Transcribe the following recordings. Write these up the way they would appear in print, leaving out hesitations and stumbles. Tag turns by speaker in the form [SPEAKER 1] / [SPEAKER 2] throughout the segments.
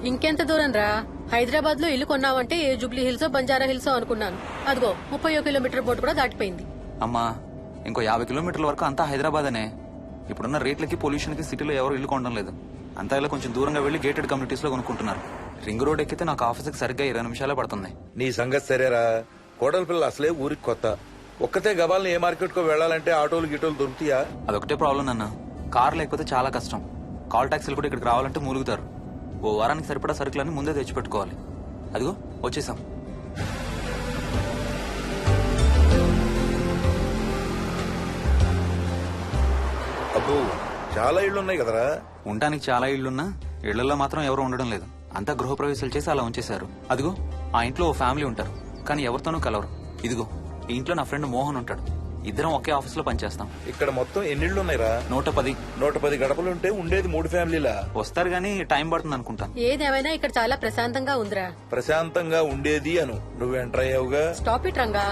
[SPEAKER 1] ఇంకెంత దూరం రా? హైదరాబాద్ లో ఇల్లు కొన్నావంటే ఏ జూబ్లీ హిల్స్ బంజారా హిల్స్ అనుకున్నాను. అదిగో 31 కిలోమీటర్ బోర్డు కూడా దాటిపోయింది.
[SPEAKER 2] అమ్మా ఇంకో 50 కిలోమీటర్ల వరకు అంతా హైదరాబాద్ అనే. ఇప్పుడున్న రేట్లకి పొల్యూషన్ కి సిటీలో ఎవరు ఇల్లు కొనడం లేదు. అంతా ఇలా కొంచెం దూరంగా వెళ్లి గేటెడ్ కమ్యూనిటీస్ లో కొనుక్కుంటున్నారు. రింగ్ రోడ్ ఎక్కితే నాకు ఆఫీస్కి సరిగ్గా 20 నిమిషాలే పడుతుంది.
[SPEAKER 3] నీ సంగతి సరేరా, కోడల పిల్ల అసలే ఊరికి కొత్త. ఒక్కతే గబాల్ని ఏ మార్కెట్ కో వెళ్లాలంటే ఆటోలు గిటోలు దొరుకుతాయా?
[SPEAKER 2] అదొకటే ప్రాబ్లం అన్న. కార్ లేకపోతే చాలా కష్టం. కాల్ టాక్సీలు కూడా ఇక్కడికి రావాలంటే మూలుగుతారు. ఓ వారానికి సరిపడా సరుకులన్నీ ముందే తెచ్చిపెట్టుకోవాలి. అదిగో వచ్చేసాం.
[SPEAKER 3] అబ్బో చాలా ఇళ్లున్నాయి కదరా.
[SPEAKER 2] ఉండటానికి చాలా ఇళ్లున్నా ఇళ్లలో మాత్రం ఎవరు ఉండడం లేదు. అంతా గృహప్రవేశాలు చేసి అలా ఉంచేశారు. అదిగో ఆ ఇంట్లో ఓ ఫ్యామిలీ ఉంటారు, కానీ ఎవరితోనూ కలవరు. ఇదిగో ఈ ఇంట్లో నా ఫ్రెండ్ మోహన్ ఉంటాడు. ఇద్దరం ఒకే ఆఫీస్ లో పనిచేస్తాం.
[SPEAKER 3] ఇక్కడ మొత్తం ఎన్నిళ్లున్నాయిరా?
[SPEAKER 2] 110.
[SPEAKER 3] 110 గడపలుంటే ఉండేది 3 ఫ్యామిలీలా.
[SPEAKER 2] వస్తారు గానీ టైం పడుతుంది అనుకుంటా.
[SPEAKER 1] ఏదేమైనా ఇక్కడ చాలా ప్రశాంతంగా ఉందిరా.
[SPEAKER 3] ప్రశాంతంగా ఉండేది అను, నువ్వు ఎంటర్ అయ్యావుగా.
[SPEAKER 1] Stop it Ranga.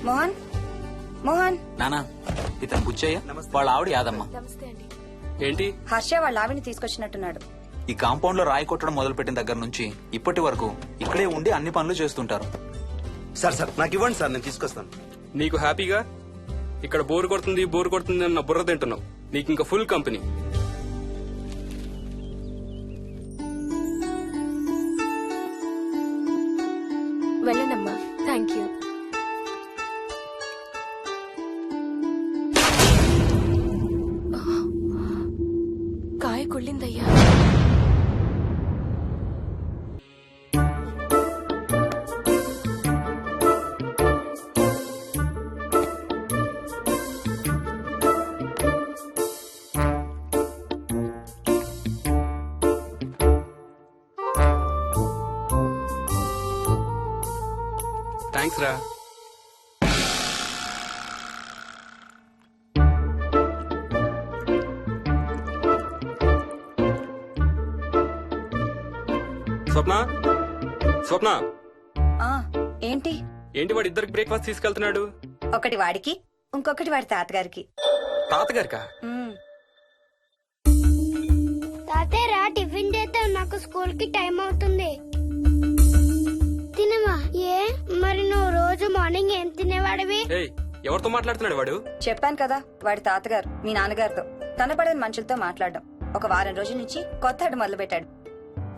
[SPEAKER 4] మోహన్ మోహన్
[SPEAKER 2] నానా ఇతను బుచ్చయ్య, వాళ్ళ ఆవిడ యాదమ్మ.
[SPEAKER 5] ఏంటి?
[SPEAKER 4] హర్ష వాళ్ళ ఆవిని తీసుకొచ్చినట్టున్నాడు.
[SPEAKER 2] ఈ కాంపౌండ్ లో రాయి కొట్టడం మొదలు పెట్టిన దగ్గర నుంచి ఇప్పటి వరకు ఇక్కడే ఉండి అన్ని పనులు చేస్తుంటారు.
[SPEAKER 6] సార్ నాకు ఇవ్వండి సార్, నేను తీసుకొస్తాను.
[SPEAKER 5] నీకు హ్యాపీగా ఇక్కడ బోర్ కొడుతుంది అన్న బుర్ర తింటున్నావు. నీకు ఇంకా ఫుల్ కంపెనీ.
[SPEAKER 7] వెళ్ళండమ్మా. Thank you. కాయ కుళ్ళిందయ్యా.
[SPEAKER 5] థ్యాంక్స్ రా. స్వప్న స్వప్న
[SPEAKER 4] ఆ ఏంటి?
[SPEAKER 5] ఏంటి వాడు ఇద్దరికి బ్రేక్ఫాస్ట్ తీసుకెళ్తున్నాడు?
[SPEAKER 4] ఒకటి వాడికి, ఇంకొకటి వాడి తాతగారికి.
[SPEAKER 5] తాతగారికా?
[SPEAKER 4] ఉమ్.
[SPEAKER 8] తాతయ్య టిఫిన్ చేద్దాం, నాకు స్కూల్ కి టైం అవుతుంది. తినమా? ఏ మరి నువ్వు రోజు మార్నింగ్ ఏం తినేవాడివి?
[SPEAKER 5] ఏయ్, ఎవరితో మాట్లాడుతున్నాడు వాడు?
[SPEAKER 4] చెప్పాను కదా, వాడి తాతగారు మీ నాన్నగారితో కనపడని మనుషులతో మాట్లాడడం. ఒక వారం రోజుల నుంచి కొత్త ఆడు మొదలు పెట్టాడు.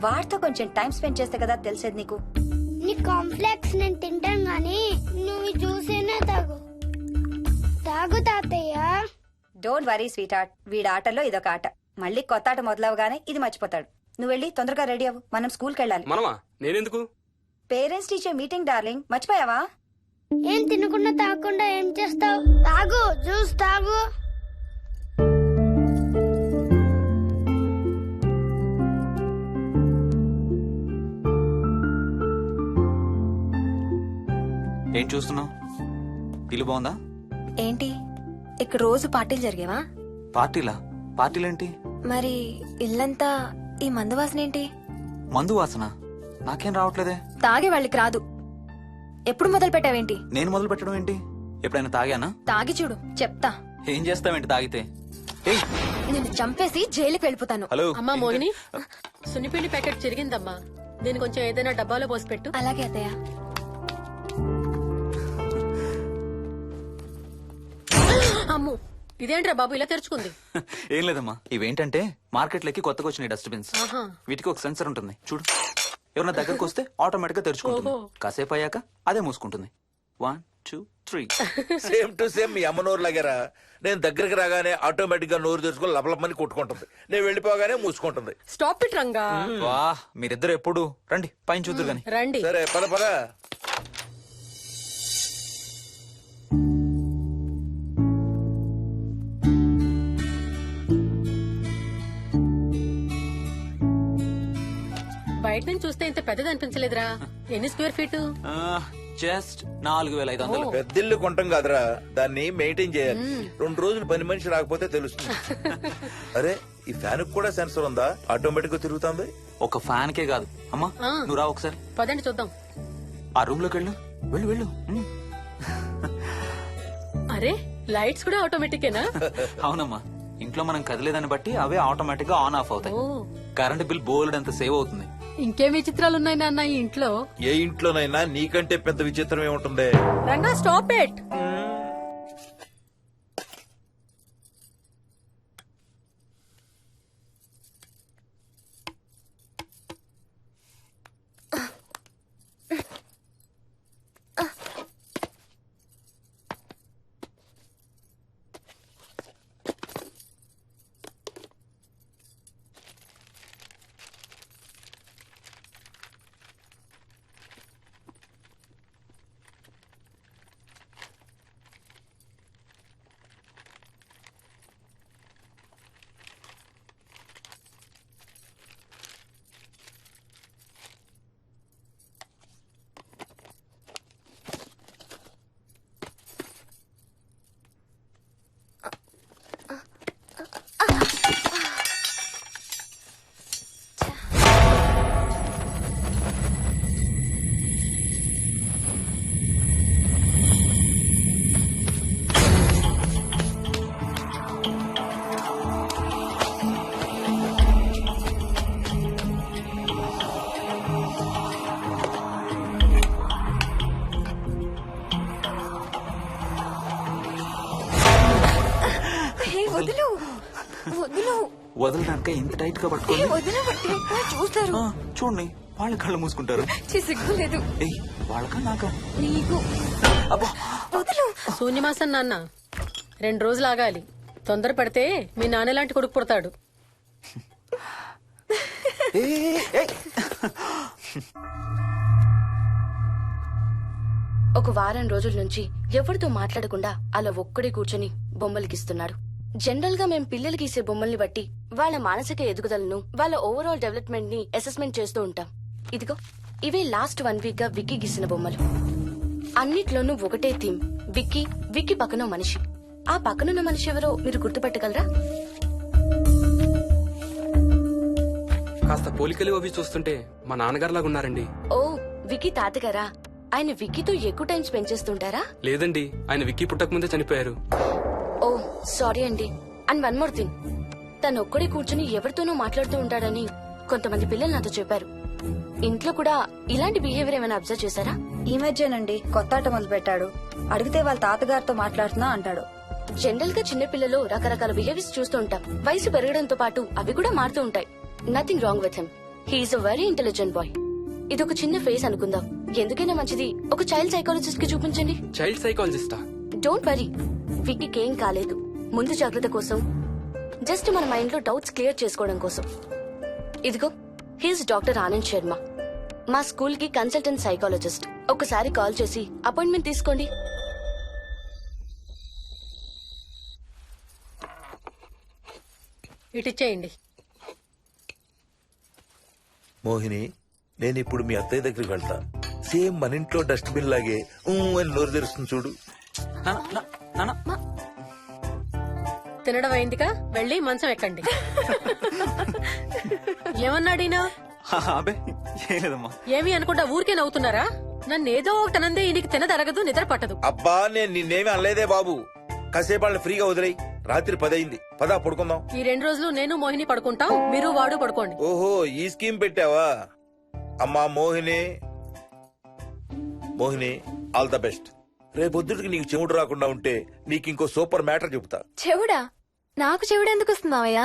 [SPEAKER 4] వాడితో కొంచెం టైం స్పెండ్ చేస్తే కదా తెలిసేది నీకు.
[SPEAKER 8] నీ కాంప్లెక్స్ నేను తింటాను గానీ నువ్వు జ్యూసేనా తాగు. తాగు తాతయ్య.
[SPEAKER 4] డోంట్ వరీ స్వీట్ హార్ట్, వీడి ఆటలో ఇదొక ఆట. మళ్ళీ కొత్త ఆట మొదలవగానే ఇది మర్చిపోతాడు. నువ్వు వెళ్ళి తొందరగా రెడీ అవ్వు, మనం స్కూల్కి వెళ్ళాలి.
[SPEAKER 5] మనమా? నేనెందుకు?
[SPEAKER 4] పేరెంట్స్ టీచర్ మీటింగ్ డార్లింగ్, మర్చిపోయావా?
[SPEAKER 8] ఏం తినకుండా తాగకుండా ఏం చేస్తావు? తాగు, జ్యూస్ తాగు.
[SPEAKER 2] ఏం చూస్తున్నావు? ఇల్లు బాగుందా?
[SPEAKER 7] ఏంటి ఇక్కడ రోజు పార్టీలు జరిగేవా?
[SPEAKER 2] పార్టీలా? పార్టీలేంటి?
[SPEAKER 7] మరి ఇల్లంతా ఈ మందు వాసన ఏంటి?
[SPEAKER 2] మందు వాసన నాకేం రావట్లేదే.
[SPEAKER 7] తాగే వాళ్ళకి రాదు. ఎప్పుడు మొదలు పెట్టావేంటి?
[SPEAKER 2] నేను మొదలు పెట్టడం ఏంటి? ఎప్పుడైనా తాగానా?
[SPEAKER 7] తాగి చూడు, చెప్తా.
[SPEAKER 2] ఏం చేస్తావేంటి తాగితే? ఏయ్,
[SPEAKER 7] నేను చంపేసి జైలుకి వెళ్ళిపోతాను.
[SPEAKER 2] హలో
[SPEAKER 1] అమ్మా మోహిని, సున్నిపిండి ప్యాకెట్ చిరిగిందమ్మా. దీని కొంచెం ఏదైనా డబ్బాలో పోసి పెట్టు.
[SPEAKER 7] అలాగే అత్తయ్య.
[SPEAKER 1] అమ్ము, ఇదేంట్రా బాబు ఇలా తెరుచుకుంది?
[SPEAKER 2] ఏం లేదమ్మా, ఇవేంటంటే మార్కెట్లోకి కొత్తగా వచ్చిన డస్ట్బిన్స్.
[SPEAKER 1] ఆహా.
[SPEAKER 2] వీటికి ఒక సెన్సర్ ఉంటుంది చూడు. ఎవరైనా దగ్గరకు వస్తే ఆటోమేటిక్ గా తెరుచుకుంటుంది.
[SPEAKER 1] ఓహో.
[SPEAKER 2] కాసేపు అయ్యాక అదే మూసుకుంటుంది. 1 2 3.
[SPEAKER 3] సేమ్ టు సేమ్ మీ అమ్మ నోరు లాగారా. నేను దగ్గరికి రాగానే ఆటోమేటిక్ గా నోరు తెరుచుకొని లపలపమని కొట్టుకుంటుంది. నేను వెళ్ళిపోగానే మూసుకుంటుంది.
[SPEAKER 1] Stop it Ranga.
[SPEAKER 2] వా, మీరిద్దరు ఎప్పుడు రండి పైన చూద్దరు గాని.
[SPEAKER 1] రండి.
[SPEAKER 3] సరే పద పద.
[SPEAKER 1] బయట నుంచి చూస్తే ఇంత పెద్దది అనిపించలేదురా. ఎన్ని స్క్వేర్ ఫీట్?
[SPEAKER 2] జస్ట్ 4500.
[SPEAKER 3] పెద్దిల్లు కొంటాం కాదురా, దాన్ని మెయింటైన్ చేయాలి. 2 రోజులు పని మనిషి రాకపోతే తెలుస్తుంది. అరే ఈ ఫ్యాన్ కూడా సెన్సర్ ఉందా? ఆటోమేటిక్ గా తిరుగుతుంది.
[SPEAKER 2] ఒక ఫ్యాన్ కే కాదు. అమ్మా నువ్వు రా ఒకసారి.
[SPEAKER 1] పదండి చూద్దాం.
[SPEAKER 2] ఆ రూమ్ లోకి వెళ్ళు. వెళ్ళు వెళ్ళు.
[SPEAKER 1] అరే లైట్స్ కూడా ఆటోమేటికేనా?
[SPEAKER 2] అవునమ్మా, ఇంట్లో మనం కదిలేదాన్ని బట్టి అవే ఆటోమేటిక్ గా ఆన్ ఆఫ్ అవుతాయి.
[SPEAKER 1] ఓ,
[SPEAKER 2] కరెంట్ బిల్ బోల్డ్ అంత సేవ్ అవుతుంది.
[SPEAKER 1] ఇంకేం విచిత్రాలు ఉన్నాయి నాన్న ఈ ఇంట్లో?
[SPEAKER 3] ఏ ఇంట్లోనైనా నీకంటే పెద్ద విచిత్రం ఏముంటుంది?
[SPEAKER 1] Ranga stop it.
[SPEAKER 7] వదులు వదులు
[SPEAKER 2] వదలడానిక ఇంత టైట్ గా పట్టుకోండి.
[SPEAKER 7] వదిలి చూస్తారు.
[SPEAKER 2] చూడండి, వాళ్ళ కళ్ళు మూసుకుంటారు.
[SPEAKER 7] సిగ్గులేదు
[SPEAKER 2] ఏయ్, వాళ్ళకా నాకా?
[SPEAKER 7] నీకు. వదులు.
[SPEAKER 1] శూన్యమాసం నాన్న, 2 రోజులు ఆగాలి. తొందర పడితే మీ నాన్న లాంటి కొడుకు పుడతాడు.
[SPEAKER 9] ఒక వారం రోజుల నుంచి ఎవరితో మాట్లాడకుండా అలా ఒక్కడే కూర్చొని బొమ్మలు గీస్తున్నాడు. జనరల్ గా మేం పిల్లలు గీసే బొమ్మల్ని బట్టి వాళ్ళ మానసిక ఎదుగుదలను, వాళ్ళ ఓవరాల్ డెవలప్మెంట్ ని అసెస్మెంట్ చేస్తూ ఉంటాం. ఇదిగో ఇవే లాస్ట్ 1 వీక్ గా విక్కీ గీసిన బొమ్మలు. అన్నిట్లోనూ ఒకటే థీమ్, విక్కీ, విక్కీ పక్కన మనిషి. ఆ పక్కనున్న మనిషి ఎవరో మీరు గుర్తుపట్టగలరా?
[SPEAKER 5] కాస్త పోలికలు అవి చూస్తుంటే మా నాన్నగారులాగా ఉన్నారండి.
[SPEAKER 9] ఓ, విక్కీ తాతగారా? ఆయన విక్కీతో ఎక్కువ టైం స్పెండ్ చేస్తుంటారా?
[SPEAKER 5] లేదండి, ఆయన విక్కీ పుట్టక ముందే చనిపోయారు.
[SPEAKER 9] ఓ సారీ అండి. అండ్ 1 మోర్ థింగ్, తను ఒక్కడే కూర్చుని ఎవరితోనూ మాట్లాడుతూ ఉంటాడని కొంతమంది పిల్లలు నాతో చెప్పారు. ఇంట్లో కూడా ఇలాంటి బిహేవియర్ ఏమైనా అబ్జర్వ్ చేశారా?
[SPEAKER 4] ఈ మధ్యనండి కొత్త ఆట మొదలు పెట్టాడు. అడిగితే వాళ్ళ తాతగారితో మాట్లాడుతున్నా అంటాడు.
[SPEAKER 9] జనరల్ గా చిన్న పిల్లలు రకరకాల బిహేవియర్స్ చూస్తూ ఉంటాం. వయసు పెరగడంతో పాటు అవి కూడా మారుతూ ఉంటాయి. Nothing wrong with him. He's a very intelligent boy. ఇదొక చిన్న ఫేస్ అనుకుందాం. ఎందుకైనా మంచిది ఒక చైల్డ్ సైకాలజిస్ట్ కి చూపించండి.
[SPEAKER 5] చైల్డ్ సైకాలజిస్టా?
[SPEAKER 9] డోంట్ వరీ, విక్కీకి ఏం కాలేదు. ముందు జాగ్రత్త కోసం, జస్ట్ మన మైండ్ లో డౌట్స్ క్లియర్ చేసుకోవడం కోసం. ఇదిగో హీస్ డాక్టర్ ఆనంద్ శర్మ, మా స్కూల్ కి కన్సల్టెంట్ సైకాలజిస్ట్. ఒకసారి కాల్ చేసి అపాయింట్మెంట్ తీసుకోండి.
[SPEAKER 1] ఇటిచ్చేయండి.
[SPEAKER 3] మోహిని, నేను ఇప్పుడు మీ అత్తయ్య దగ్గరికి వెళ్తా. సేమ్ మన ఇంట్లో డస్ట్ బిన్ లాగే అని నోరు తెరుస్తుంది చూడు.
[SPEAKER 1] తినడం అయిందిగా, వెళ్ళి మంచం ఎక్కండి. ఏమన్నాడినా?
[SPEAKER 2] అబే ఏం లేదమ్మా.
[SPEAKER 1] ఏమి అనుకుంటా ఊరికే నవ్వుతున్నారా? నన్ను ఏదో ఒకటి అనందే ఈయనకి తినదరగదు, నిద్ర పట్టదు.
[SPEAKER 3] అబ్బా, నేను నిన్నేమి అనలేదే బాబు. కాసేపు వాళ్ళని ఫ్రీగా వదిలేయి. రాత్రి 10 అయింది, పదా పడుకుందాం.
[SPEAKER 1] ఈ 2 రోజులు నేను మోహిని పడుకుంటాం, మీరు వాడు పడుకోండి.
[SPEAKER 3] ఓహో, ఈ స్కీమ్ పెట్టావా? అమ్మా Mohini, Mohini, all the best. రేపొద్దుటికి నీకు చెవుడు రాకుండా ఉంటే నీకు ఇంకో సూపర్ మ్యాటర్ చెబుతా.
[SPEAKER 7] చెవుడా? నాకు చెవుడు ఎందుకు వస్తుంది మావయ్య?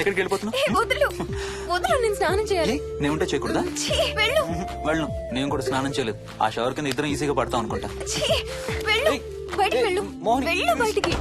[SPEAKER 2] ఎక్కడికి వెళ్ళిపోతున్నావు?
[SPEAKER 7] ఏ, వదులు వదులు, నేను స్నానం చేయాలి.
[SPEAKER 2] ఏ, నేను ఉంటే చేయకూడదా?
[SPEAKER 7] ఛీ, వెళ్ళు.
[SPEAKER 2] వెళ్ళను, నేను కూడా స్నానం చేయలేదు. ఆ షవర్ కింద ఇద్దరం ఈజీగా పడతాం అనుకుంటా.
[SPEAKER 7] ఛీ, వెళ్ళు.
[SPEAKER 2] ఏయ్,
[SPEAKER 7] బయటికి
[SPEAKER 2] ఏయ్,
[SPEAKER 7] వెళ్ళు.
[SPEAKER 2] మోహిని.
[SPEAKER 7] వెళ్ళు బయటికి.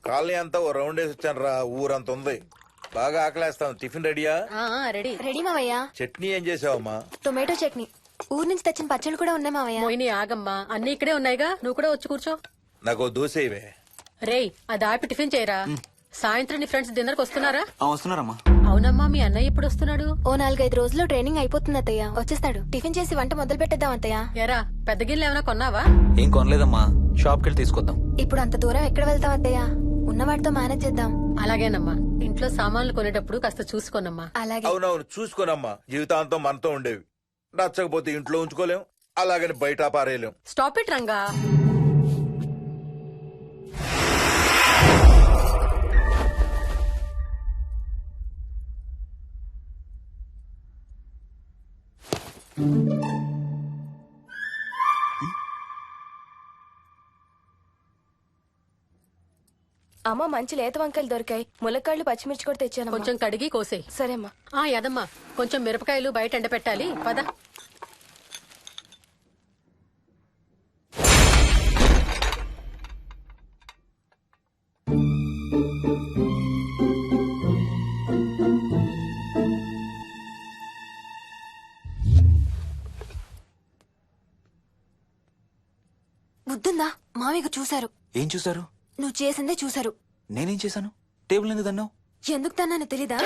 [SPEAKER 3] కాలనీ అంతా ఓ రౌండ్ వేసి వచ్చాను రా. ఊరంత ఉంది. బాగా ఆకలేస్తాం. టిఫిన్ రెడీయా?
[SPEAKER 1] రెడీ.
[SPEAKER 7] రెడీ మావయ్య.
[SPEAKER 3] చట్నీ ఏం చేసావమ్మా?
[SPEAKER 7] టొమాటో చట్నీ. ఊరు నుంచి తెచ్చిన పచ్చళ్ళు కూడా ఉన్నాయి మావయ్య.
[SPEAKER 1] మోయిని ఆగమ్మా, అన్ని ఇక్కడే ఉన్నాయిగా, నువ్వు కూడా వచ్చి కూర్చో.
[SPEAKER 3] నాకు ఓ దోశ ఇవే.
[SPEAKER 1] రేయ్, అది ఆపి టిఫిన్ చేయరా. సాయంత్రం నీ ఫ్రెండ్స్ డిన్నర్ కి వస్తున్నారా?
[SPEAKER 2] వస్తున్నారమ్మా.
[SPEAKER 1] అవునమ్మా, మీ అన్నయ్య ఎప్పుడు వస్తున్నాడు?
[SPEAKER 7] ఓ 4-5 రోజుల్లో ట్రైనింగ్ అయిపోతుంది అత్తయ్య, వచ్చేస్తాడు. టిఫిన్ చేసి వంట మొదలు పెట్టేద్దాం అత్తయ్య.
[SPEAKER 1] ఎరా, పెద్ద గిన్నెలు ఏమైనా కొన్నావా?
[SPEAKER 2] ఏం కొనలేదమ్మా, షాప్కి వెళ్ళి తీసుకొద్దాం.
[SPEAKER 7] ఇప్పుడు అంత దూరం ఎక్కడ వెళ్తాం అత్తయ్య? ఉన్న వాటితో మేనేజ్ చేద్దాం.
[SPEAKER 1] అలాగేనమ్మా, ఇంట్లో సామాన్లు కొనేటప్పుడు కాస్త చూసుకోనమ్మా.
[SPEAKER 7] అలాగే.
[SPEAKER 3] అవునవును, చూసుకోనమ్మా. జీవితాంతం మనతో ఉండేవి. నచ్చకపోతే ఇంట్లో ఉంచుకోలేం, అలాగని బయట పారేయలేం.
[SPEAKER 1] Stop it Ranga.
[SPEAKER 9] అమ్మ, మంచి లేత వంకాయలు దొరికాయి. ములక్కాళ్ళు, పచ్చిమిర్చి కూడా తెచ్చాను.
[SPEAKER 1] కొంచెం కడిగి కోసేయ్.
[SPEAKER 9] సరేమ్మా.
[SPEAKER 1] యదమ్మా, కొంచెం మిరపకాయలు బయట ఎండబెట్టాలి, పద.
[SPEAKER 7] బుద్ధుందా? మామయ్య చూశారు.
[SPEAKER 2] ఏం చూసారు?
[SPEAKER 7] నువ్వు చేసిందే చూశారు.
[SPEAKER 2] నేనేం చేశాను? టేబుల్ ఎందుకు అన్నావు?
[SPEAKER 7] ఎందుకు తన్నాను తెలీదా?